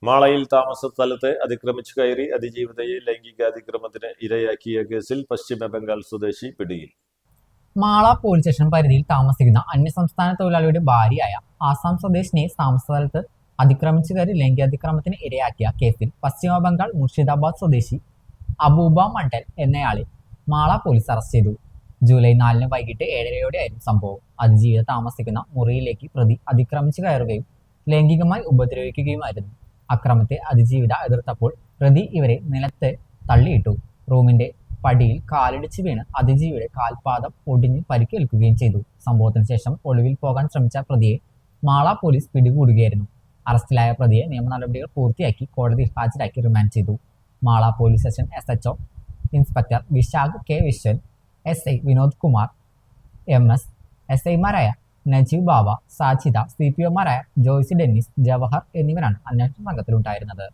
മാളയിൽ താമസ സ്ഥലത്ത് അതിക്രമിച്ചു കയറി അതിജീവിതയെ ലൈംഗികാതിക്രമത്തിന് ഇരയാക്കിയ കേസിൽ പശ്ചിമ ബംഗാൾ സ്വദേശി പിടിയിൽ. മാള പോലീസ് സ്റ്റേഷൻ പരിധിയിൽ താമസിക്കുന്ന അന്യസംസ്ഥാന തൊഴിലാളിയുടെ ഭാര്യയായ ആസാം സ്വദേശിനിയെ താമസ സ്ഥലത്ത് അതിക്രമിച്ചു കയറി ലൈംഗികാതിക്രമത്തിന് ഇരയാക്കിയ കേസിൽ പശ്ചിമ ബംഗാൾ മുർഷിദാബാദ് സ്വദേശി അബൂബ മണ്ഡൽ എന്നയാളെ മാള പോലീസ് അറസ്റ്റ് ചെയ്തു. ജൂലൈ 4 വൈകിട്ട് 7:30 സംഭവം. അതിജീവിത താമസിക്കുന്ന മുറിയിലേക്ക് പ്രതി അതിക്രമിച്ചു കയറുകയും ലൈംഗികമായി ഉപദ്രവിക്കുകയുമായിരുന്നു. അക്രമത്തെ അതിജീവിത എതിർത്തപ്പോൾ പ്രതി ഇവരെ നിലത്ത് തള്ളിയിട്ടു. റൂമിന്റെ പടിയിൽ കാലിടിച്ച് വീണ് അതിജീവിയുടെ കാൽപാദം ഒടിഞ്ഞ് പരിക്കേൽക്കുകയും ചെയ്തു. സംഭവത്തിന് ശേഷം ഒളിവിൽ പോകാൻ ശ്രമിച്ച പ്രതിയെ മാള പോലീസ് പിടികൂടുകയായിരുന്നു. അറസ്റ്റിലായ പ്രതിയെ നിയമ നടപടികൾ പൂർത്തിയാക്കി കോടതിയിൽ ഹാജരാക്കി റിമാൻഡ് ചെയ്തു. Mala police station SHO inspector Vishakh K. Vishwan, SI Vinod Kumar MS, SI മാരായ നജീബ് ബാബ, സാജിദ, CPO മാരായ ജോയ്സി ഡെന്നിസ്, ജവഹർ എന്നിവരാണ് അന്വേഷണ സംഘത്തിലുണ്ടായിരുന്നത്.